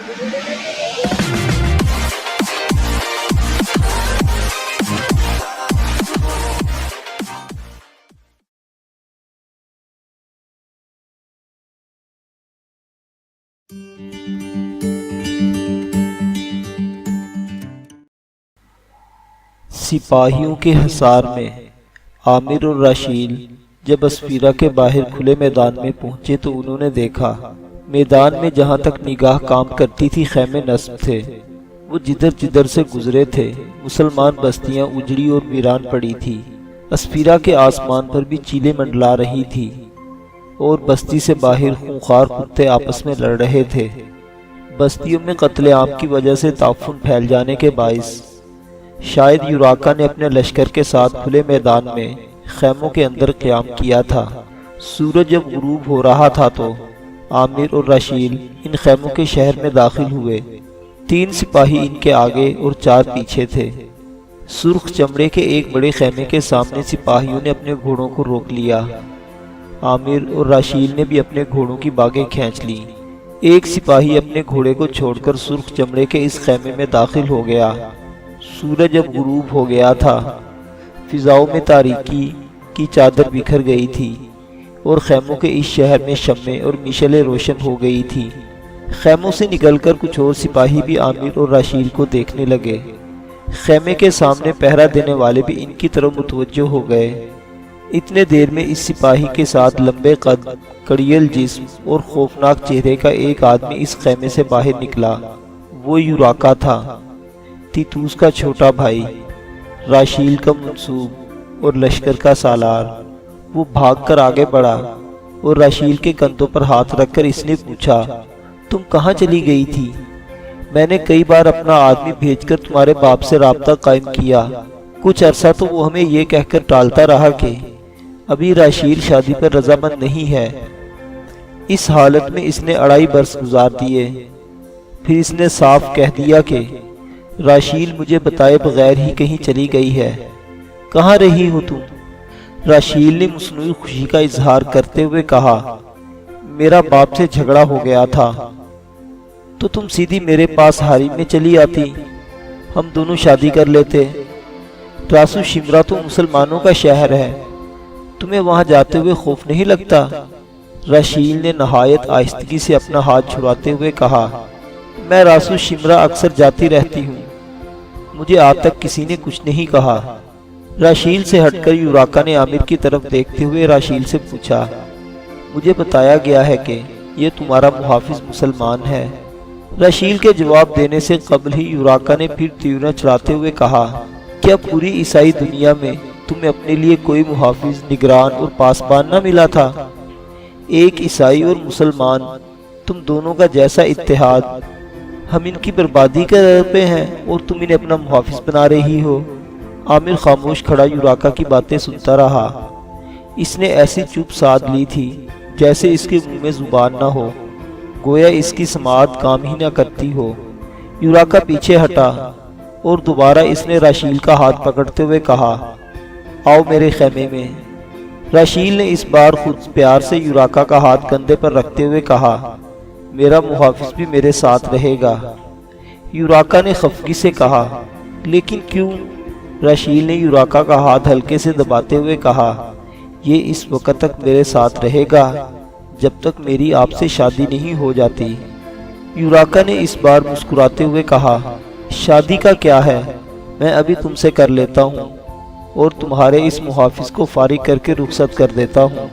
سپاہیوں کے حصار میں عامر اور راشیل جب اسفیرہ کے باہر کھلے میدان میں پہنچے تو انہوں نے دیکھا میدان میں جہاں تک نگاہ کام کرتی تھی خیمے نصب تھے، وہ جدھر جدھر سے گزرے تھے مسلمان بستیاں اجڑی اور ویران پڑی تھی۔ اسفیرہ کے آسمان پر بھی چیلیں منڈلا رہی تھی اور بستی سے باہر خونخوار کتے آپس میں لڑ رہے تھے۔ بستیوں میں قتل عام کی وجہ سے تعفن پھیل جانے کے باعث شاید یوراکا نے اپنے لشکر کے ساتھ کھلے میدان میں خیموں کے اندر قیام کیا تھا۔ سورج جب غروب ہو رہا تھا تو عامر اور راشیل ان خیموں کے شہر میں داخل ہوئے۔ 3 سپاہی ان کے آگے اور 4 پیچھے تھے۔ سرخ چمڑے کے ایک بڑے خیمے کے سامنے سپاہیوں نے اپنے گھوڑوں کو روک لیا۔ عامر اور راشیل نے بھی اپنے گھوڑوں کی باگیں کھینچ لیں۔ ایک سپاہی اپنے گھوڑے کو چھوڑ کر سرخ چمڑے کے اس خیمے میں داخل ہو گیا۔ سورج جب غروب ہو گیا تھا، فضاؤں میں تاریکی کی چادر بکھر گئی تھی اور خیموں کے اس شہر میں شمعیں اور مشعلیں روشن ہو گئی تھی۔ خیموں سے نکل کر کچھ اور سپاہی بھی عامر اور راشیل کو دیکھنے لگے۔ خیمے کے سامنے پہرا دینے والے بھی ان کی طرف متوجہ ہو گئے۔ اتنے دیر میں اس سپاہی کے ساتھ لمبے قد، کڑیل جسم اور خوفناک چہرے کا ایک آدمی اس خیمے سے باہر نکلا۔ وہ یوراکا تھا، تیتوس کا چھوٹا بھائی، راشیل کا منسوب اور لشکر کا سالار۔ وہ بھاگ کر آگے بڑھا اور راشیل کے کندھوں پر ہاتھ رکھ کر اس نے پوچھا، تم کہاں چلی گئی تھی؟ میں نے کئی بار اپنا آدمی بھیج کر تمہارے باپ سے رابطہ قائم کیا۔ کچھ عرصہ تو وہ ہمیں یہ کہہ کر ٹالتا رہا کہ ابھی راشیل شادی پر رضامند نہیں ہے۔ اس حالت میں اس نے 2.5 برس گزار دیے۔ پھر اس نے صاف کہہ دیا کہ راشیل مجھے بتائے بغیر ہی کہیں چلی گئی ہے۔ کہاں رہی ہو تم؟ راشیل نے مصنوعی خوشی کا اظہار کرتے ہوئے کہا، میرا باپ سے جھگڑا ہو گیا تھا تو تم سیدھی میرے پاس حریم میں چلی آتی، ہم دونوں شادی کر لیتے۔ راسو شمرا تو مسلمانوں کا شہر ہے، تمہیں وہاں جاتے ہوئے خوف نہیں لگتا؟ راشیل نے نہایت آہستگی سے اپنا ہاتھ چھڑاتے ہوئے کہا، میں راسو شمرا اکثر جاتی رہتی ہوں، مجھے آج تک کسی نے کچھ نہیں کہا۔ راشیل سے ہٹ کر یوراکا نے عامر کی طرف دیکھتے ہوئے راشیل سے پوچھا، مجھے بتایا گیا ہے کہ یہ تمہارا محافظ مسلمان ہے۔ راشیل کے جواب دینے سے قبل ہی یوراکا نے پھر تیورنا چڑھاتے ہوئے کہا، کیا پوری عیسائی دنیا میں تمہیں اپنے لیے کوئی محافظ، نگران اور پاسبان نہ ملا تھا؟ ایک عیسائی اور مسلمان، تم دونوں کا جیسا اتحاد، ہم ان کی بربادی کا در پہ ہیں اور تم انہیں اپنا محافظ بنا رہی ہو۔ عامر خاموش کھڑا یوراکا کی باتیں سنتا رہا۔ اس نے ایسی چپ سادھ لی تھی جیسے اس کے منہ میں زبان نہ ہو، گویا اس کی سماعت کام ہی نہ کرتی ہو۔ یوراکا پیچھے ہٹا اور دوبارہ اس نے راشیل کا ہاتھ پکڑتے ہوئے کہا، آؤ میرے خیمے میں۔ راشیل نے اس بار خود پیار سے یوراکا کا ہاتھ کندھے پر رکھتے ہوئے کہا، میرا محافظ بھی میرے ساتھ رہے گا۔ یوراکا نے خفگی سے کہا، لیکن کیوں؟ راشیل نے یوراکا کا ہاتھ ہلکے سے دباتے ہوئے کہا، یہ اس وقت تک میرے ساتھ رہے گا جب تک میری آپ سے شادی نہیں ہو جاتی۔ یوراکا نے اس بار مسکراتے ہوئے کہا، شادی کا کیا ہے، میں ابھی تم سے کر لیتا ہوں اور تمہارے اس محافظ کو فارغ کر کے رخصت کر دیتا ہوں۔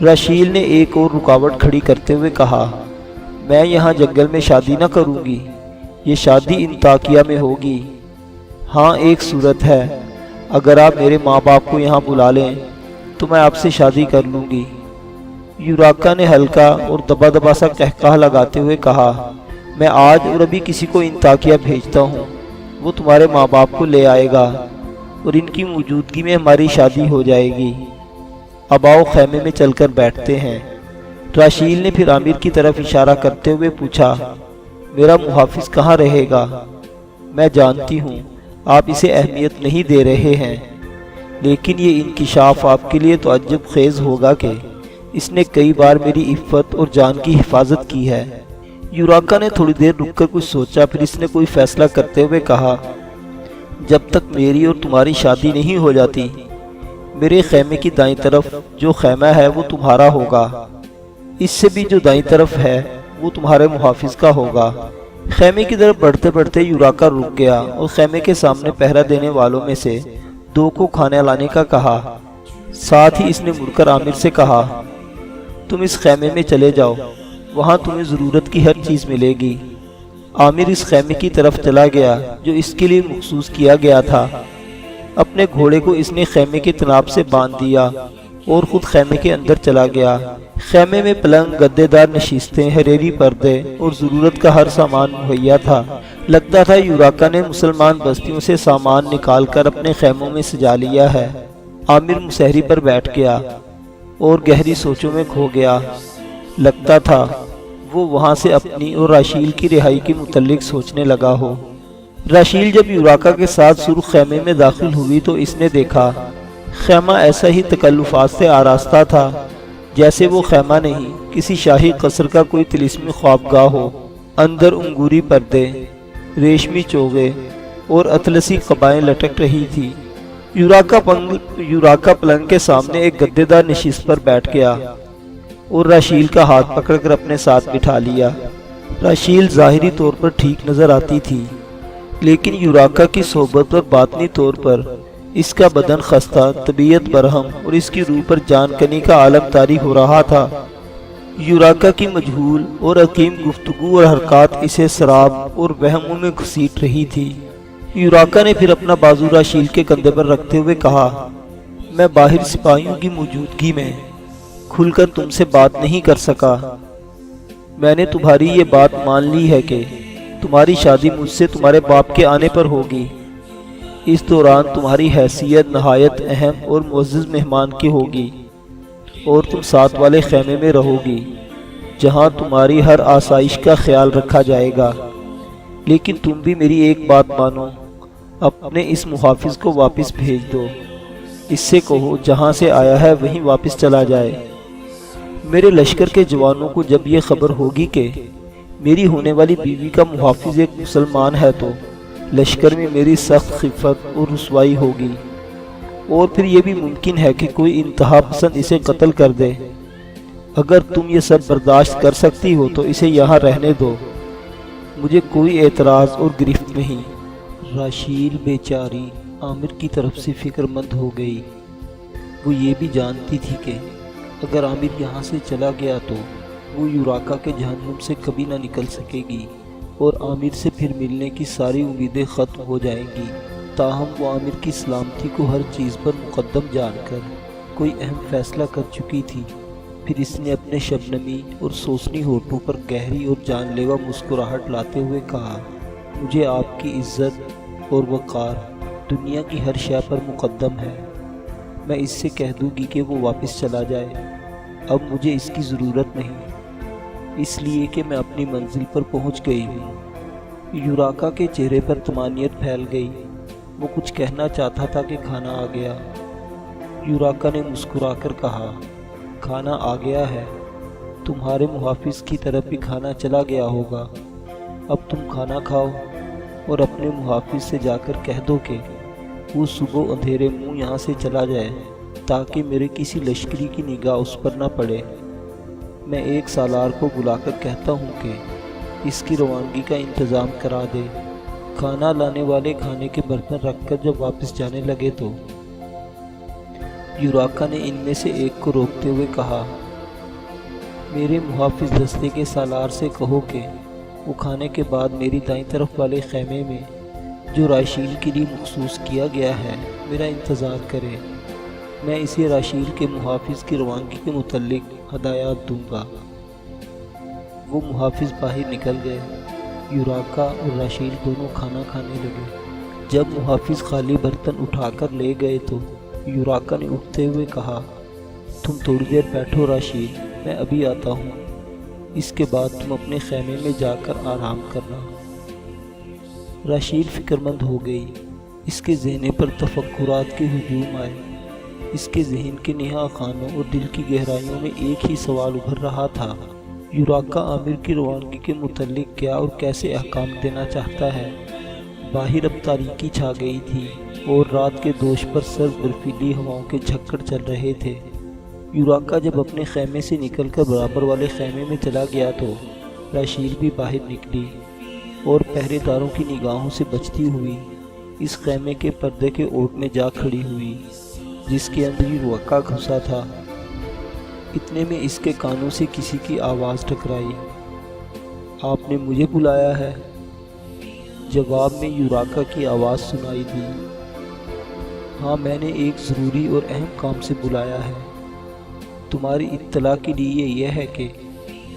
راشیل نے ایک اور رکاوٹ کھڑی کرتے ہوئے کہا، میں یہاں جنگل میں شادی نہ کروں گی، یہ شادی انطاکیہ میں ہوگی۔ ہاں ایک صورت ہے، اگر آپ میرے ماں باپ کو یہاں بلا لیں تو میں آپ سے شادی کر لوں گی۔ یوراکا نے ہلکا اور دبا دبا سا قہقہہ لگاتے ہوئے کہا، میں آج اور ابھی کسی کو انطاکیہ بھیجتا ہوں، وہ تمہارے ماں باپ کو لے آئے گا اور ان کی موجودگی میں ہماری شادی ہو جائے گی۔ اب آؤ خیمے میں چل کر بیٹھتے ہیں۔ راشیل نے پھر عامر کی طرف اشارہ کرتے ہوئے پوچھا، میرا محافظ کہاں رہے گا؟ میں جانتی ہوں آپ اسے اہمیت نہیں دے رہے ہیں، لیکن یہ انکشاف آپ کے لیے تعجب خیز ہوگا کہ اس نے کئی بار میری عفت اور جان کی حفاظت کی ہے۔ یوراکا نے تھوڑی دیر رک کر کچھ سوچا، پھر اس نے کوئی فیصلہ کرتے ہوئے کہا، جب تک میری اور تمہاری شادی نہیں ہو جاتی میرے خیمے کی دائیں طرف جو خیمہ ہے وہ تمہارا ہوگا، اس سے بھی جو دائیں طرف ہے وہ تمہارے محافظ کا ہوگا۔ خیمے کی طرف بڑھتے بڑھتے یوراکا رک گیا اور خیمے کے سامنے پہرا دینے والوں میں سے 2 کو کھانا لانے کا کہا۔ ساتھ ہی اس نے مڑ کر عامر سے کہا، تم اس خیمے میں چلے جاؤ، وہاں تمہیں ضرورت کی ہر چیز ملے گی۔ عامر اس خیمے کی طرف چلا گیا جو اس کے لیے مخصوص کیا گیا تھا۔ اپنے گھوڑے کو اس نے خیمے کے تناب سے باندھ دیا اور خود خیمے کے اندر چلا گیا۔ خیمے میں پلنگ، گدے دار نشستیں، حریری پردے اور ضرورت کا ہر سامان مہیا تھا۔ لگتا تھا یوراکا نے مسلمان بستیوں سے سامان نکال کر اپنے خیموں میں سجا لیا ہے۔ عامر مسہری پر بیٹھ گیا اور گہری سوچوں میں کھو گیا۔ لگتا تھا وہ وہاں سے اپنی اور راشیل کی رہائی کے متعلق سوچنے لگا ہو۔ راشیل جب یوراکا کے ساتھ سرخ خیمے میں داخل ہوئی تو اس نے دیکھا خیمہ ایسا ہی تکلفات سے آراستہ تھا جیسے وہ خیمہ نہیں، کسی شاہی قصر کا کوئی طلسمی خوابگاہ ہو۔ اندر انگوری پردے، ریشمی چوغے اور اطلسی قبائیں لٹک رہی تھی۔ یوراکا پلنگ کے سامنے ایک گدے دار نشست پر بیٹھ گیا اور راشیل کا ہاتھ پکڑ کر اپنے ساتھ بٹھا لیا۔ راشیل ظاہری طور پر ٹھیک نظر آتی تھی، لیکن یوراکا کی صحبت اور باطنی طور پر اس کا بدن خستہ، طبیعت برہم اور اس کی روح پر جان کنی کا عالم طاری ہو رہا تھا۔ یوراکا کی مجہول اور حکیم گفتگو اور حرکات اسے سراب اور وہموں میں گھسیٹ رہی تھی۔ یوراکا نے پھر اپنا بازو راشیل کے کندھے پر رکھتے ہوئے کہا، میں باہر سپاہیوں کی موجودگی میں کھل کر تم سے بات نہیں کر سکا۔ میں نے تمہاری یہ بات مان لی ہے کہ تمہاری شادی مجھ سے تمہارے باپ کے آنے پر ہوگی۔ اس دوران تمہاری حیثیت نہایت اہم اور معزز مہمان کی ہوگی اور تم ساتھ والے خیمے میں رہو گی جہاں تمہاری ہر آسائش کا خیال رکھا جائے گا۔ لیکن تم بھی میری ایک بات مانو، اپنے اس محافظ کو واپس بھیج دو۔ اس سے کہو جہاں سے آیا ہے وہیں واپس چلا جائے۔ میرے لشکر کے جوانوں کو جب یہ خبر ہوگی کہ میری ہونے والی بیوی کا محافظ ایک مسلمان ہے تو لشکر میں میری سخت خفت اور رسوائی ہوگی، اور پھر یہ بھی ممکن ہے کہ کوئی انتہا پسند اسے قتل کر دے۔ اگر تم یہ سب برداشت کر سکتی ہو تو اسے یہاں رہنے دو، مجھے کوئی اعتراض اور گرفت نہیں۔ راشیل بیچاری عامر کی طرف سے فکر مند ہو گئی۔ وہ یہ بھی جانتی تھی کہ اگر عامر یہاں سے چلا گیا تو وہ یوراکا کے جہنم سے کبھی نہ نکل سکے گی اور عامر سے پھر ملنے کی ساری امیدیں ختم ہو جائیں گی۔ تاہم وہ عامر کی سلامتی کو ہر چیز پر مقدم جان کر کوئی اہم فیصلہ کر چکی تھی۔ پھر اس نے اپنے شبنمی اور سوسنی ہونٹوں پر گہری اور جان لیوا مسکراہٹ لاتے ہوئے کہا، مجھے آپ کی عزت اور وقار دنیا کی ہر شے پر مقدم ہے۔ میں اس سے کہہ دوں گی کہ وہ واپس چلا جائے، اب مجھے اس کی ضرورت نہیں، اس لیے کہ میں اپنی منزل پر پہنچ گئی ہوں۔ یوراکا کے چہرے پر طمانینت پھیل گئی۔ وہ کچھ کہنا چاہتا تھا کہ کھانا آ گیا۔ یوراکا نے مسکرا کر کہا، کھانا آ گیا ہے، تمہارے محافظ کی طرف بھی کھانا چلا گیا ہوگا۔ اب تم کھانا کھاؤ اور اپنے محافظ سے جا کر کہہ دو کہ وہ صبح اندھیرے منہ یہاں سے چلا جائے تاکہ میرے کسی لشکری کی نگاہ اس پر نہ پڑے۔ میں ایک سالار کو بلا کر کہتا ہوں کہ اس کی روانگی کا انتظام کرا دے۔ کھانا لانے والے کھانے کے برتن رکھ کر جب واپس جانے لگے تو یوراکا نے ان میں سے ایک کو روکتے ہوئے کہا، میرے محافظ دستے کے سالار سے کہو کہ وہ کھانے کے بعد میری دائیں طرف والے خیمے میں جو راشیل کے لیے مخصوص کیا گیا ہے میرا انتظار کرے۔ میں اسے راشیل کے محافظ کی روانگی کے متعلق ہدایات دوں گا۔ وہ محافظ باہر نکل گئے۔ یوراکا اور راشیل دونوں کھانا کھانے لگے۔ جب محافظ خالی برتن اٹھا کر لے گئے تو یوراکا نے اٹھتے ہوئے کہا، تم تھوڑی دیر بیٹھو راشیل، میں ابھی آتا ہوں، اس کے بعد تم اپنے خیمے میں جا کر آرام کرنا۔ راشیل فکر مند ہو گئی۔ اس کے ذہن پر تفکرات کے ہجوم آئے۔ اس کے ذہن کے نہا خانوں اور دل کی گہرائیوں میں ایک ہی سوال ابھر رہا تھا، یوراکا عامر کی روانگی کے متعلق کیا اور کیسے احکام دینا چاہتا ہے۔ باہر اب تاریکی چھا گئی تھی اور رات کے دوش پر سرد برفیلی ہواؤں کے جھکڑ چل رہے تھے۔ یوراکا جب اپنے خیمے سے نکل کر برابر والے خیمے میں چلا گیا تو راشیل بھی باہر نکلی اور پہرے داروں کی نگاہوں سے بچتی ہوئی اس خیمے کے پردے کے اوٹ میں جا کھڑی ہوئی جس کے اندر یوراکا گھسا تھا۔ اتنے میں اس کے کانوں سے کسی کی آواز ٹکرائی، آپ نے مجھے بلایا ہے؟ جواب میں یوراکا کی آواز سنائی دی، ہاں میں نے ایک ضروری اور اہم کام سے بلایا ہے۔ تمہاری اطلاع کے لیے یہ ہے کہ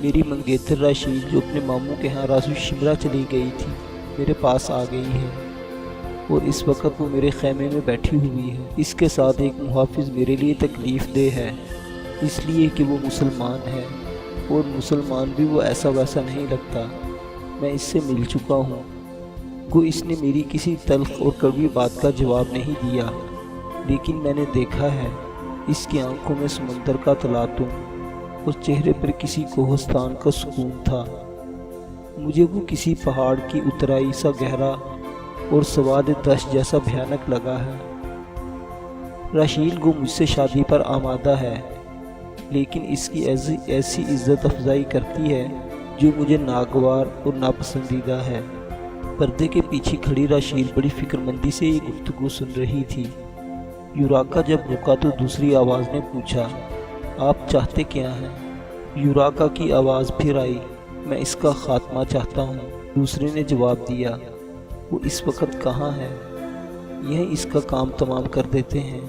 میری منگیتر راشیل جو اپنے ماموں کے ہاں راسو شمرا چلی گئی تھی میرے پاس آ گئی ہے اور اس وقت وہ میرے خیمے میں بیٹھی ہوئی ہے۔ اس کے ساتھ ایک محافظ میرے لیے تکلیف دہ ہے، اس لیے کہ وہ مسلمان ہے اور مسلمان بھی وہ ایسا ویسا نہیں لگتا۔ میں اس سے مل چکا ہوں۔ گو اس نے میری کسی تلخ اور کڑوی بات کا جواب نہیں دیا، لیکن میں نے دیکھا ہے اس کی آنکھوں میں سمندر کا تلاطم اور چہرے پر کسی کوہستان کا سکون تھا۔ مجھے وہ کسی پہاڑ کی اترائی سا گہرا اور سواد دشت جیسا بھیانک لگا ہے۔ راشیل گو مجھ سے شادی پر آمادہ ہے، لیکن اس کی ایسی عزت افزائی کرتی ہے جو مجھے ناگوار اور ناپسندیدہ ہے۔ پردے کے پیچھے کھڑی راشیل بڑی فکر مندی سے یہ گفتگو سن رہی تھی۔ یوراکا جب رکا تو دوسری آواز نے پوچھا، آپ چاہتے کیا ہیں؟ یوراکا کی آواز پھر آئی، میں اس کا خاتمہ چاہتا ہوں۔ دوسرے نے جواب دیا، وہ اس وقت کہاں ہے؟ یہ اس کا کام تمام کر دیتے ہیں،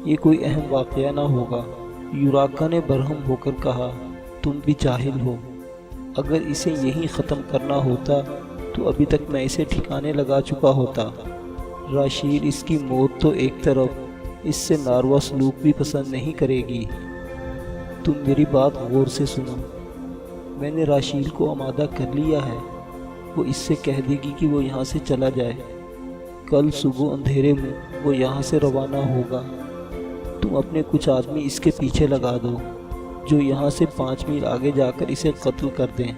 یہ کوئی اہم واقعہ نہ ہوگا۔ یوراکا نے برہم ہو کر کہا، تم بھی جاہل ہو، اگر اسے یہیں ختم کرنا ہوتا تو ابھی تک میں اسے ٹھکانے لگا چکا ہوتا۔ راشیل اس کی موت تو ایک طرف اس سے ناروا سلوک بھی پسند نہیں کرے گی۔ تم میری بات غور سے سنو، میں نے راشیل کو آمادہ کر لیا ہے، وہ اس سے کہہ دے گی کہ وہ یہاں سے چلا جائے۔ کل صبح اندھیرے میں وہ یہاں سے روانہ ہوگا۔ تم اپنے کچھ آدمی اس کے پیچھے لگا دو جو یہاں سے 5 میل آگے جا کر اسے قتل کر دیں۔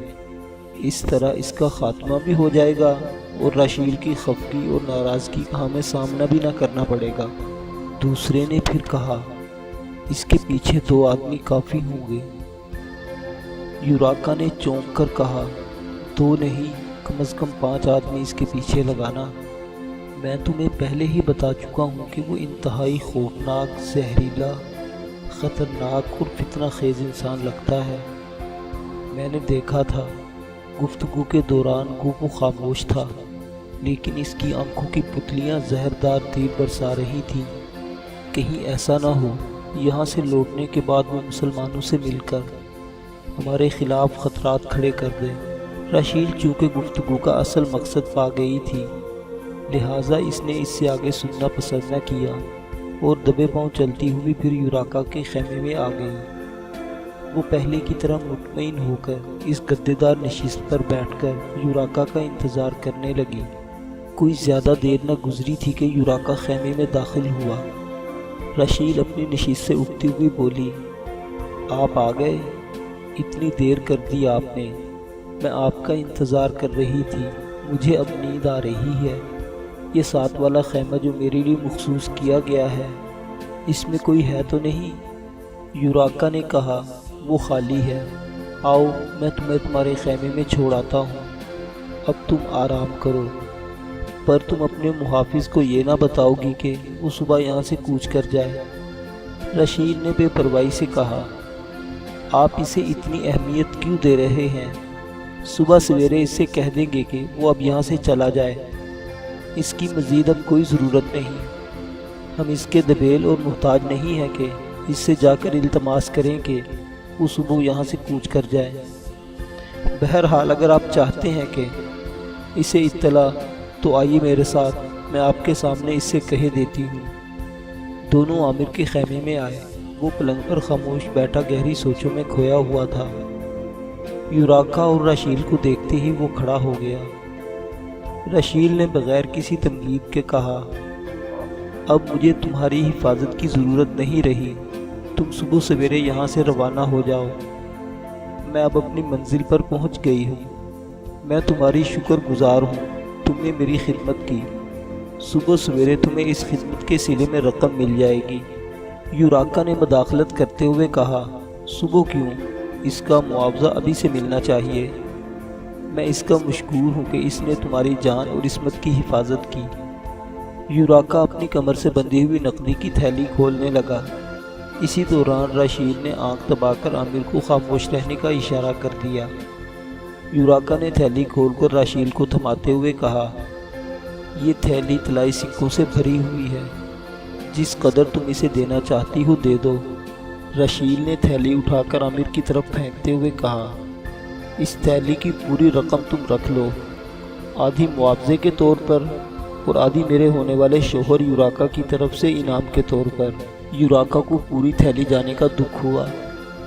اس طرح اس کا خاتمہ بھی ہو جائے گا اور راشیل کی خفگی اور ناراضگی کا ہمیں سامنا بھی نہ کرنا پڑے گا۔ دوسرے نے پھر کہا، اس کے پیچھے 2 آدمی کافی ہوں گے۔ یوراکا نے چونک کر کہا، 2 نہیں، کم از کم 5 آدمی اس کے پیچھے لگانا۔ میں تمہیں پہلے ہی بتا چکا ہوں کہ وہ انتہائی خوفناک، زہریلا، خطرناک اور فتنہ خیز انسان لگتا ہے۔ میں نے دیکھا تھا، گفتگو کے دوران وہ خاموش تھا، لیکن اس کی آنکھوں کی پتلیاں زہردار تیر برسا رہی تھیں۔ کہیں ایسا نہ ہو یہاں سے لوٹنے کے بعد وہ مسلمانوں سے مل کر ہمارے خلاف خطرات کھڑے کر دے۔ راشیل چونکہ گفتگو کا اصل مقصد پا گئی تھی، لہٰذا اس نے اس سے آگے سننا پسند نہ کیا اور دبے پاؤں چلتی ہوئی پھر یوراکا کے خیمے میں آ گئی۔ وہ پہلے کی طرح مطمئن ہو کر اس گدے دار نشست پر بیٹھ کر یوراکا کا انتظار کرنے لگی۔ کوئی زیادہ دیر نہ گزری تھی کہ یوراکا خیمے میں داخل ہوا۔ راشیل اپنی نشست سے اٹھتی ہوئی بولی، آپ آ گئے؟ اتنی دیر کر دی آپ نے، میں آپ کا انتظار کر رہی تھی، مجھے اب نیند آ رہی ہے۔ یہ 7 والا خیمہ جو میرے لیے مخصوص کیا گیا ہے، اس میں کوئی ہے تو نہیں؟ یوراکا نے کہا، وہ خالی ہے، آؤ میں تمہیں تمہارے خیمے میں چھوڑ آتا ہوں، اب تم آرام کرو۔ پر تم اپنے محافظ کو یہ نہ بتاؤ گی کہ وہ صبح یہاں سے کوچ کر جائے۔ راشیل نے بے پرواہی سے کہا، آپ اسے اتنی اہمیت کیوں دے رہے ہیں؟ صبح سویرے اس سے کہہ دیں گے کہ وہ اب یہاں سے چلا جائے، اس کی مزید اب کوئی ضرورت نہیں۔ ہم اس کے دبیل اور محتاج نہیں ہیں کہ اس سے جا کر التماس کریں کہ وہ صبح یہاں سے کوچ کر جائے۔ بہرحال اگر آپ چاہتے ہیں کہ اسے اطلاع تو آئیے میرے ساتھ، میں آپ کے سامنے اس سے کہہ دیتی ہوں۔ دونوں عامر کے خیمے میں آئے۔ وہ پلنگ پر خاموش بیٹھا گہری سوچوں میں کھویا ہوا تھا۔ یوراکا اور راشیل کو دیکھتے ہی وہ کھڑا ہو گیا۔ راشیل نے بغیر کسی تمغید کے کہا، اب مجھے تمہاری حفاظت کی ضرورت نہیں رہی، تم صبح سویرے یہاں سے روانہ ہو جاؤ۔ میں اب اپنی منزل پر پہنچ گئی ہوں۔ میں تمہاری شکر گزار ہوں، تم نے میری خدمت کی۔ صبح سویرے تمہیں اس خدمت کے صلے میں رقم مل جائے گی۔ یوراکا نے مداخلت کرتے ہوئے کہا، صبح کیوں؟ اس کا معاوضہ ابھی سے ملنا چاہیے۔ میں اس کا مشکور ہوں کہ اس نے تمہاری جان اور عصمت کی حفاظت کی۔ یوراکا اپنی کمر سے بندھی ہوئی نقدی کی تھیلی کھولنے لگا۔ اسی دوران راشیل نے آنکھ دبا کر عامر کو خاموش رہنے کا اشارہ کر دیا۔ یوراکا نے تھیلی کھول کر راشیل کو تھماتے ہوئے کہا، یہ تھیلی طلائی سکوں سے بھری ہوئی ہے، جس قدر تم اسے دینا چاہتی ہو دے دو۔ راشیل نے تھیلی اٹھا کر عامر کی طرف پھینکتے ہوئے کہا، اس تھیلی کی پوری رقم تم رکھ لو، آدھی معاوضے کے طور پر اور آدھی میرے ہونے والے شوہر یوراکا کی طرف سے انعام کے طور پر۔ یوراکا کو پوری تھیلی جانے کا دکھ ہوا،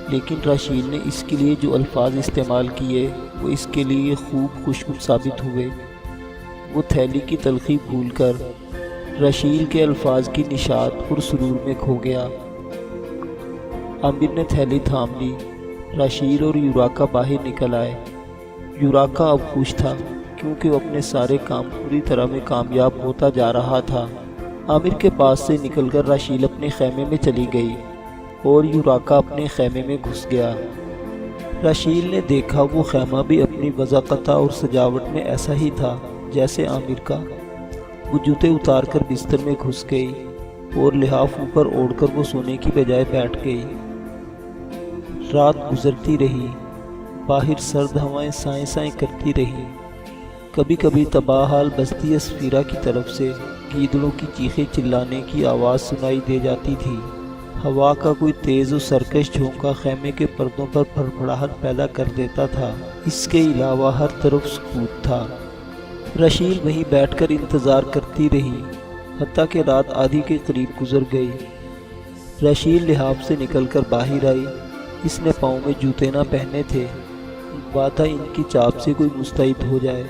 لیکن راشیل نے اس کے لیے جو الفاظ استعمال کیے وہ اس کے لیے خوب خوشگوار ثابت ہوئے۔ وہ تھیلی کی تلخی بھول کر راشیل کے الفاظ کی نشاط اور سرور میں کھو گیا۔ عامر نے تھیلی تھام لی۔ راشیل اور یوراکا باہر نکل آئے۔ یوراکا اب خوش تھا کیونکہ وہ اپنے سارے کام پوری طرح میں کامیاب ہوتا جا رہا تھا۔ عامر کے پاس سے نکل کر راشیل اپنے خیمے میں چلی گئی اور یوراکا اپنے خیمے میں گھس گیا۔ راشیل نے دیکھا وہ خیمہ بھی اپنی وضاقت اور سجاوٹ میں ایسا ہی تھا جیسے عامر کا۔ وہ جوتے اتار کر بستر میں گھس گئی اور لحاف اوپر اوڑھ کر وہ سونے کی بجائے بیٹھ گئی۔ رات گزرتی رہی، باہر سرد ہوائیں سائیں سائیں کرتی رہی۔ کبھی کبھی تباہ حال بستی اسفیرا کی طرف سے گیدڑوں کی چیخیں چلانے کی آواز سنائی دے جاتی تھی۔ ہوا کا کوئی تیز و سرکش جھونکا خیمے کے پردوں پر پھڑپھڑاہٹ پیدا کر دیتا تھا۔ اس کے علاوہ ہر طرف سکوت تھا۔ راشیل وہیں بیٹھ کر انتظار کرتی رہی حتیٰ کہ رات آدھی کے قریب گزر گئی۔ راشیل لحاف سے نکل کر باہر آئی۔ اس نے پاؤں میں جوتے نہ پہنے تھے، بات تھا ان کی چاپ سے کوئی مستعد ہو جائے۔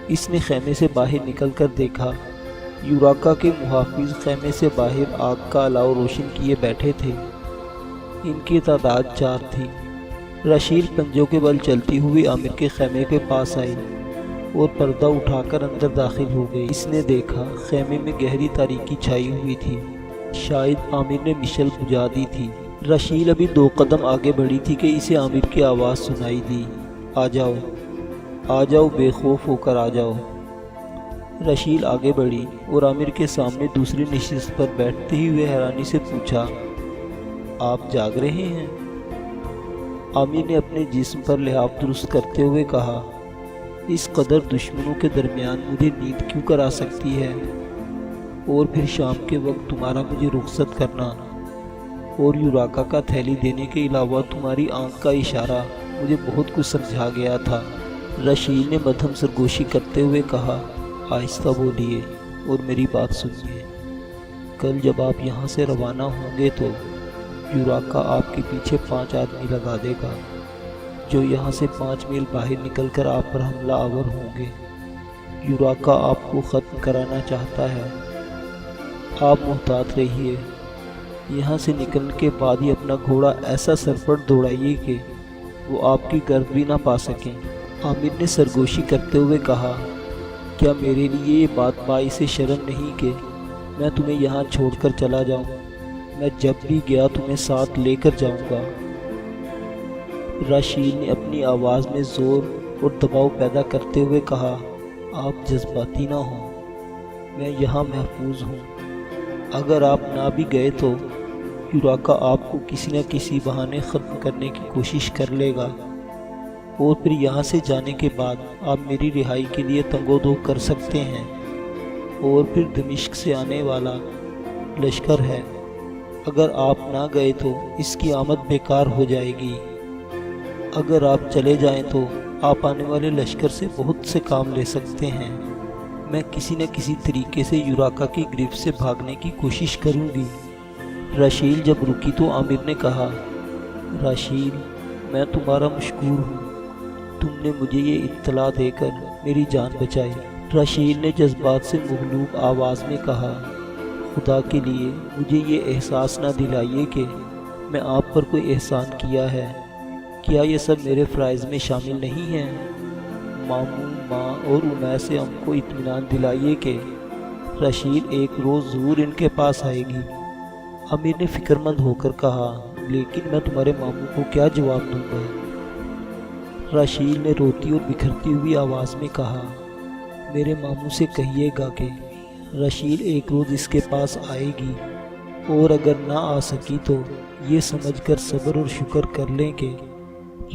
اس نے خیمے سے باہر نکل کر دیکھا، یوراکا کے محافظ خیمے سے باہر آگ کا الاؤ روشن کیے بیٹھے تھے۔ ان کی تعداد 4 تھی۔ راشیل پنجوں کے بل چلتی ہوئی عامر کے خیمے کے پاس آئی اور پردہ اٹھا کر اندر داخل ہو گئی۔ اس نے دیکھا خیمے میں گہری تاریکی چھائی ہوئی تھی، شاید عامر نے مشعل بجھا دی تھی۔ راشیل ابھی 2 قدم آگے بڑھی تھی کہ اسے عامر کی آواز سنائی دی، آ جاؤ، آ جاؤ، بے خوف ہو کر آ جاؤ۔ راشیل آگے بڑھی اور عامر کے سامنے دوسری نشست پر بیٹھتے ہی ہوئے حیرانی سے پوچھا، آپ جاگ رہے ہیں؟ عامر نے اپنے جسم پر لحاف درست کرتے ہوئے کہا، اس قدر دشمنوں کے درمیان مجھے نیند کیوں کرا سکتی ہے؟ اور پھر شام کے وقت تمہارا مجھے رخصت کرنا اور یوراکا کا تھیلی دینے کے علاوہ تمہاری آنکھ کا اشارہ مجھے بہت کچھ سمجھا گیا تھا۔ راشیل نے مدھم سرگوشی کرتے ہوئے کہا، آہستہ بولیے اور میری بات سنیے۔ کل جب آپ یہاں سے روانہ ہوں گے تو یوراکا آپ کے پیچھے 5 آدمی لگا دے گا جو یہاں سے 5 میل باہر نکل کر آپ پر حملہ آور ہوں گے۔ یوراکا آپ کو ختم کرانا چاہتا ہے۔ آپ محتاط رہیے۔ یہاں سے نکلنے کے بعد ہی اپنا گھوڑا ایسا سر پر دوڑائیے کہ وہ آپ کی گرد بھی نہ پا سکیں۔ عامر نے سرگوشی کرتے ہوئے کہا، کیا میرے لیے یہ بات باعث شرم نہیں کہ میں تمہیں یہاں چھوڑ کر چلا جاؤں؟ میں جب بھی گیا تمہیں ساتھ لے کر جاؤں گا۔ راشیل نے اپنی آواز میں زور اور دباؤ پیدا کرتے ہوئے کہا، آپ جذباتی نہ ہوں، میں یہاں محفوظ ہوں۔ اگر آپ نہ بھی گئے تو یوراکا آپ کو کسی نہ کسی بہانے ختم کرنے کی کوشش کر لے گا، اور پھر یہاں سے جانے کے بعد آپ میری رہائی کے لیے تنگ و دو کر سکتے ہیں۔ اور پھر دمشق سے آنے والا لشکر ہے، اگر آپ نہ گئے تو اس کی آمد بیکار ہو جائے گی۔ اگر آپ چلے جائیں تو آپ آنے والے لشکر سے بہت سے کام لے سکتے ہیں۔ میں کسی نہ کسی طریقے سے یوراکا کی گرفت سے بھاگنے کی کوشش کروں گی۔ راشیل جب رکی تو عامر نے کہا، راشیل، میں تمہارا مشکور ہوں، تم نے مجھے یہ اطلاع دے کر میری جان بچائی۔ راشیل نے جذبات سے مغلوب آواز میں کہا، خدا کے لیے مجھے یہ احساس نہ دلائیے کہ میں آپ پر کوئی احسان کیا ہے۔ کیا یہ سب میرے فرائض میں شامل نہیں ہیں؟ ماموں، ماں اور عمیر سے ہم کو اطمینان دلائیے کہ رشیل ایک روز ضرور ان کے پاس آئے گی۔ امیر نے فکر مند ہو کر کہا، لیکن میں تمہارے ماموں کو کیا جواب دوں گا؟ رشیل نے روتی اور بکھرتی ہوئی آواز میں کہا، میرے ماموں سے کہیے گا کہ رشیل ایک روز اس کے پاس آئے گی، اور اگر نہ آ سکی تو یہ سمجھ کر صبر اور شکر کر لیں کہ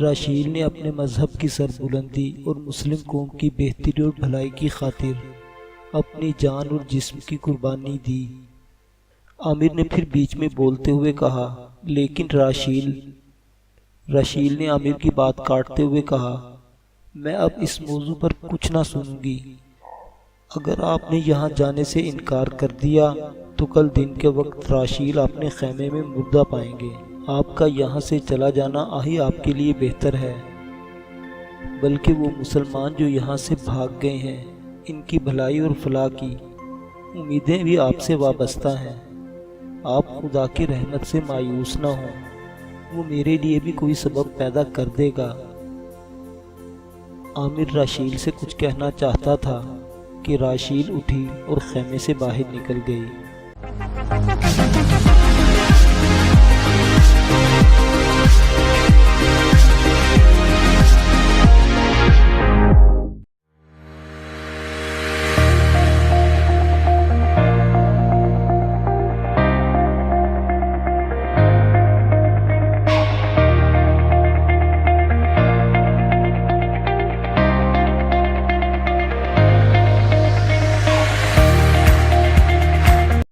رشیل نے اپنے مذہب کی سربلندی اور مسلم قوم کی بہتری اور بھلائی کی خاطر اپنی جان اور جسم کی قربانی دی۔ عامر نے پھر بیچ میں بولتے ہوئے کہا، لیکن رشیل نے عامر کی بات کاٹتے ہوئے کہا، میں اب اس موضوع پر کچھ نہ سنوں گی۔ اگر آپ نے یہاں جانے سے انکار کر دیا تو کل دن کے وقت رشیل اپنے خیمے میں مردہ پائیں گے۔ آپ کا یہاں سے چلا جانا ہی آپ کے لیے بہتر ہے، بلکہ وہ مسلمان جو یہاں سے بھاگ گئے ہیں، ان کی بھلائی اور فلاح کی امیدیں بھی آپ سے وابستہ ہیں۔ آپ خدا کی رحمت سے مایوس نہ ہوں، وہ میرے لیے بھی کوئی سبب پیدا کر دے گا۔ عامر رشیل سے کچھ کہنا چاہتا تھا کہ رشیل اٹھی اور خیمے سے باہر نکل گئی۔